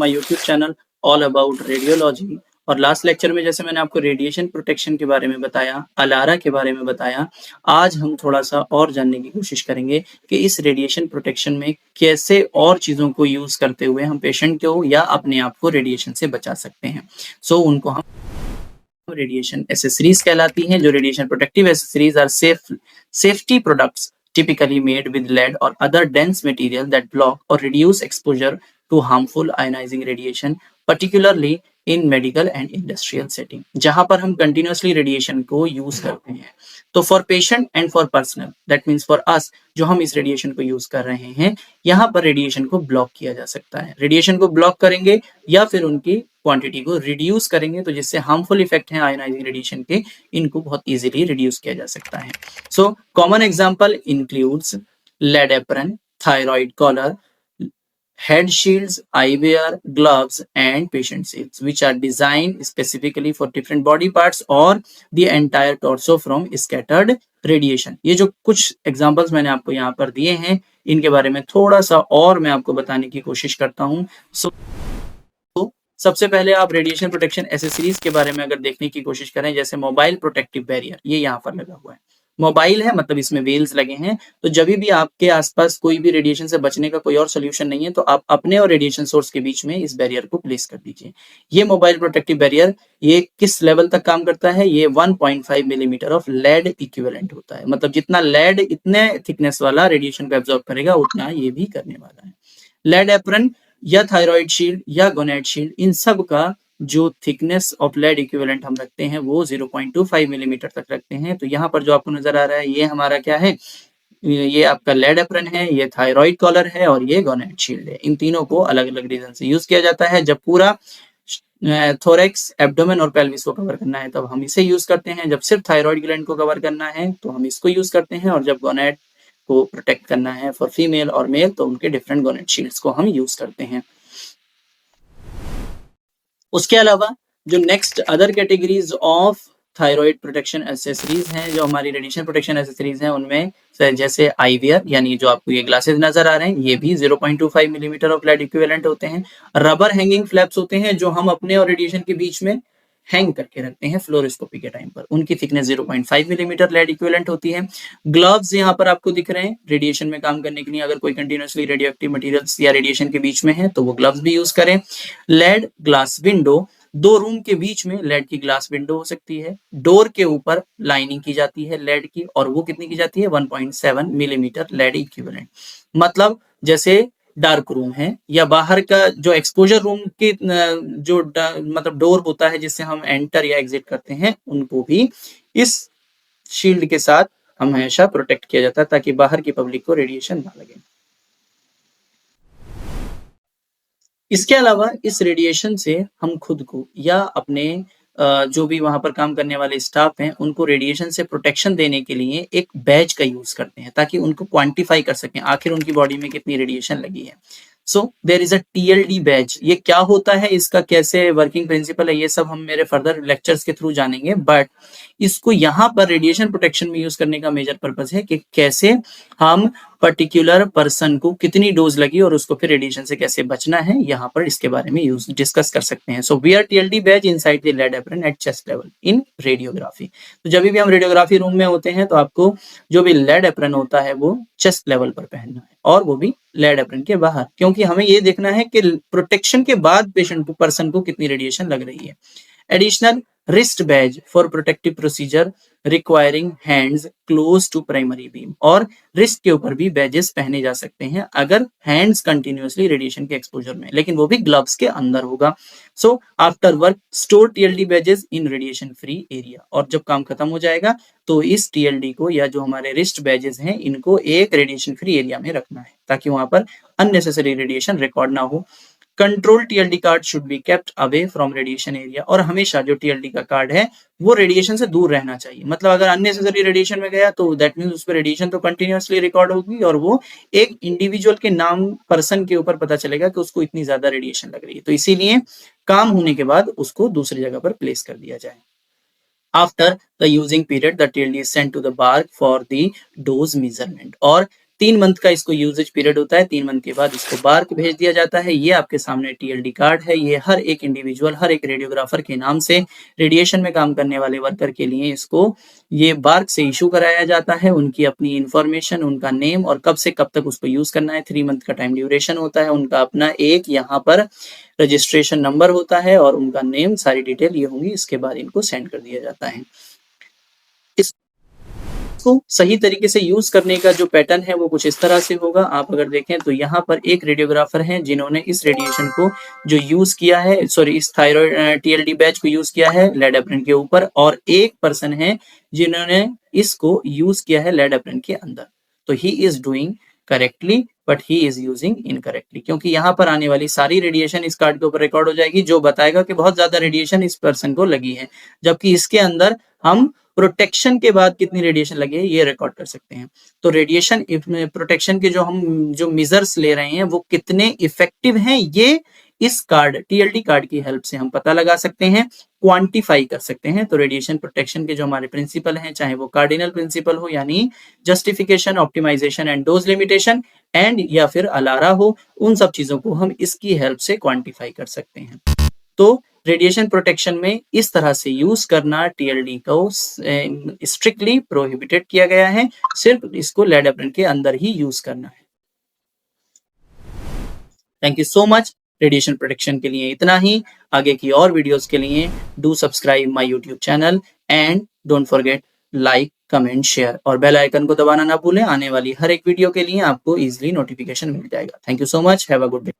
My YouTube channel all about radiology. और last lecture में जैसे मैंने आपको रेडिएशन प्रोटेक्शन के बारे में बताया, अलारा के बारे में बताया, आज हम थोड़ा सा और जानने की कोशिश करेंगे कि इस रेडिएशन प्रोटेक्शन में कैसे और चीज़ों को यूज़ करते हुए हम पेशेंट को या अपने आप को रेडिएशन से बचा सकते हैं। उनको हम रेडिएशन एसेसरीज कहलाती हैं। जो radiation protective accessories are safety products typically made with lead or other dense material that block or reduce exposure to harmful ionizing radiation, particularly in medical and industrial setting, जहां पर हम continuously radiation को use करते हैं। तो for patient and for personal, that means for us, जो हम इस रेडिएशन को यूज कर रहे हैं, यहाँ पर रेडिएशन को ब्लॉक किया जा सकता है। रेडिएशन को ब्लॉक करेंगे या फिर उनकी क्वांटिटी को रिड्यूस करेंगे, तो जिससे हार्मफुल इफेक्ट है आयोनाइजिंग रेडिएशन के, इनको बहुत इजीली रिड्यूस किया जा सकता है। So common example includes lead apron, thyroid collar, head shields, eyewear, gloves and patient shields which are designed specifically for different body parts or the entire torso from scattered radiation। ये जो कुछ examples मैंने आपको यहाँ पर दिए हैं, इनके बारे में थोड़ा सा और मैं आपको बताने की कोशिश करता हूँ। सबसे पहले आप रेडिएशन प्रोटेक्शन एसेसरीज के बारे में अगर देखने की कोशिश करें, जैसे मोबाइल प्रोटेक्टिव बैरियर, ये यहाँ पर लगा हुआ है। मोबाइल है मतलब इसमें वेल्स लगे हैं, तो जब भी आपके आसपास कोई भी रेडिएशन से बचने का कोई और सोल्यूशन नहीं है, तो आप अपने और रेडिएशन सोर्स के बीच में इस बैरियर को प्लेस कर दीजिए। ये मोबाइल प्रोटेक्टिव बैरियर ये किस लेवल तक काम करता है? ये 1.5 मिलीमीटर ऑफ लेड इक्विवेलेंट होता है, मतलब जितना लेड इतने थिकनेस वाला रेडिएशन को एब्जॉर्ब करेगा, उतना ये भी करने वाला है। लेड एप्रन या थायराइड शील्ड या गोनेड शील्ड, इन सब का जो थिकनेस ऑफ लेड इक्विवेलेंट हम रखते हैं वो 0.25 मिलीमीटर तक रखते हैं। तो यहाँ पर जो आपको नजर आ रहा है, ये हमारा क्या है? ये आपका लेड एप्रन है, ये थायराइड कॉलर है और ये गोनेड शील्ड है। इन तीनों को अलग अलग रीजन से यूज किया जाता है। जब पूरा थोरेक्स, एब्डोमेन और पेल्विस को कवर करना है तब हम इसे यूज करते हैं। जब सिर्फ थायराइड ग्लैंड को कवर करना है तो हम इसको यूज करते हैं, और जब गोनेड को प्रोटेक्ट करना है फॉर फीमेल और मेल तो उनके डिफरेंट गोनेड शील्ड्स को हम यूज करते हैं। उसके अलावा जो next other categories of thyroid protection accessories हैं, जो हमारी रेडिएशन प्रोटेक्शन एसेसरीज हैं, उनमें जैसे आईवीआर, यानी जो आपको ये ग्लासेस नजर आ रहे हैं, ये भी 0.25 मिलीमीटर ऑफ लेड इक्विवेलेंट होते हैं। रबर हैंगिंग फ्लैप्स होते हैं जो हम अपने और रेडिएशन के बीच में हैंग करके रखते हैं फ्लोरोस्कोपी के टाइम पर, उनकी थिकनेस 0.5 मिलीमीटर लेड इक्विवेलेंट होती है। ग्लव्स यहाँ पर आपको दिख रहे हैं रेडिएशन में काम करने के लिए, अगर कोई कंटिन्यूअसली रेडियोएक्टिव मटेरियल्स या रेडिएशन के बीच में है तो वो ग्लव्स भी यूज करें। लेड ग्लास विंडो, दो रूम के बीच में लेड की ग्लास विंडो हो सकती है। डोर के ऊपर लाइनिंग की जाती है लेड की, और वो कितनी की जाती है? 1.7 मिलीमीटर लेड इक्विवेलेंट। मतलब जैसे डार्क रूम है या बाहर का जो एक्सपोजर रूम के जो मतलब डोर होता है जिससे हम एंटर या एग्जिट करते हैं, उनको भी इस शील्ड के साथ हमेशा प्रोटेक्ट किया जाता है ताकि बाहर की पब्लिक को रेडिएशन ना लगे। इसके अलावा इस रेडिएशन से हम खुद को या अपने जो भी वहां पर काम करने वाले स्टाफ हैं, उनको रेडिएशन से प्रोटेक्शन देने के लिए एक बैज का यूज करते हैं ताकि उनको क्वांटिफाई कर सकें आखिर उनकी बॉडी में कितनी रेडिएशन लगी है। So there is a TLD badge. ये क्या होता है, इसका कैसे वर्किंग प्रिंसिपल है, ये सब हम मेरे फर्दर लेक्चर्स के थ्रू जानेंगे। बट इसको यहाँ पर रेडिएशन प्रोटेक्शन में यूज करने का मेजर पर्पस है कि कैसे हम पर्टिकुलर पर्सन को कितनी डोज लगी और उसको फिर रेडिएशन से कैसे बचना है, यहाँ पर इसके बारे में यूज डिस्कस कर सकते हैं। So wear TLD badge inside the lead apron at chest level in radiography. तो जब भी हम रेडियोग्राफी रूम में होते हैं तो आपको जो भी लेड एप्रन होता है वो चेस्ट लेवल पर पहनना है, और वो भी लेड एप्रन के बाहर, क्योंकि हमें ये देखना है कि प्रोटेक्शन के बाद पेशेंट को, पर्सन को कितनी रेडिएशन लग रही है। Additional wrist badge for protective procedure requiring hands close to primary beam, और रिस्ट के ऊपर भी बैजेस पहने जा सकते हैं अगर हैंड्स कंटिन्यूअसली रेडिएशन के एक्सपोजर में, लेकिन वो भी ग्लव्स के अंदर होगा। So after work store TLD badges in radiation free area, और जब काम खत्म हो जाएगा तो इस टीएलडी को या जो हमारे रिस्ट बैजेस हैं, इनको एक रेडिएशन फ्री एरिया में रखना है ताकि वहां पर अननेसेसरी रेडिएशन रिकॉर्ड ना हो। Control TLD card should be kept away from radiation area, और हमेशा जो टीएलडी का कार्ड है वो रेडिएशन से दूर रहना चाहिए। मतलब अगर अननेसेसरी रेडिएशन में गया तो दैट मींस उस पर रेडिएशन तो कंटिन्यूअसली रिकॉर्ड होगी, और वो एक इंडिविजुअल के नाम, पर्सन के ऊपर पता चलेगा कि उसको इतनी ज्यादा रेडिएशन लग रही है, तो इसीलिए काम होने के बाद उसको दूसरी जगह पर प्लेस कर दिया जाए। After the using period, the TLD is sent to the bark for the dose measurement, और 3 मंथ का इसको यूजेज पीरियड होता है। 3 मंथ के बाद इसको बार्क भेज दिया जाता है। ये आपके सामने टीएलडी कार्ड है। ये हर एक इंडिविजुअल, हर एक रेडियोग्राफर के नाम से रेडिएशन में काम करने वाले वर्कर के लिए इसको ये बार्क से इशू कराया जाता है। उनकी अपनी इंफॉर्मेशन, उनका नेम और कब से कब तक उसको यूज करना है, 3 मंथ का टाइम ड्यूरेशन होता है। उनका अपना एक यहाँ पर रजिस्ट्रेशन नंबर होता है और उनका नेम, सारी डिटेल ये होंगी। इसके बाद इनको सेंड कर दिया जाता है। इसको सही तरीके से यूज करने का जो पैटर्न है वो कुछ इस तरह से होगा। आप अगर देखें तो यहाँ पर एक रेडियोग्राफर है जिन्होंने इस रेडिएशन को जो यूज किया है, सॉरी इस थायराइड टीएलडी बैच को यूज किया है लेड एप्रन के ऊपर, और एक पर्सन है जिन्होंने इसको यूज किया है लेड एप्रन के अंदर। तो he is doing correctly but he is using incorrectly, क्योंकि यहाँ पर आने वाली सारी रेडिएशन इस कार्ड के ऊपर रिकॉर्ड हो जाएगी जो बताएगा कि बहुत ज्यादा रेडिएशन इस पर्सन को लगी है, जबकि इसके अंदर हम प्रोटेक्शन के बाद कितनी रेडिएशन लगी है ये रिकॉर्ड कर सकते हैं। तो रेडिएशन प्रोटेक्शन के जो मेजर्स ले रहे हैं वो कितने इफेक्टिव हैं, ये इस कार्ड टीएलडी कार्ड की हेल्प से हम पता लगा सकते हैं, क्वांटिफाई कर सकते हैं। तो रेडिएशन प्रोटेक्शन के जो हमारे प्रिंसिपल हैं, चाहे वो कार्डिनल प्रिंसिपल हो यानी justification, optimisation and dose limitation, and या फिर अलारा हो, उन सब चीजों को हम इसकी हेल्प से क्वांटिफाई कर सकते हैं। तो रेडिएशन प्रोटेक्शन में इस तरह से यूज करना टीएलडी को स्ट्रिक्टली प्रोहिबिटेड किया गया है। सिर्फ इसको लेड एप्रन के अंदर ही यूज करना है। Thank you so much. Radiation protection के लिए इतना ही। आगे की और वीडियोस के लिए do subscribe my YouTube channel and don't forget like, comment, share और बेल आइकन को दबाना ना भूलें। आने वाली हर एक वीडियो के लिए आपको इजीली नोटिफिकेशन मिल जाएगा। Thank you so much. Have a good day.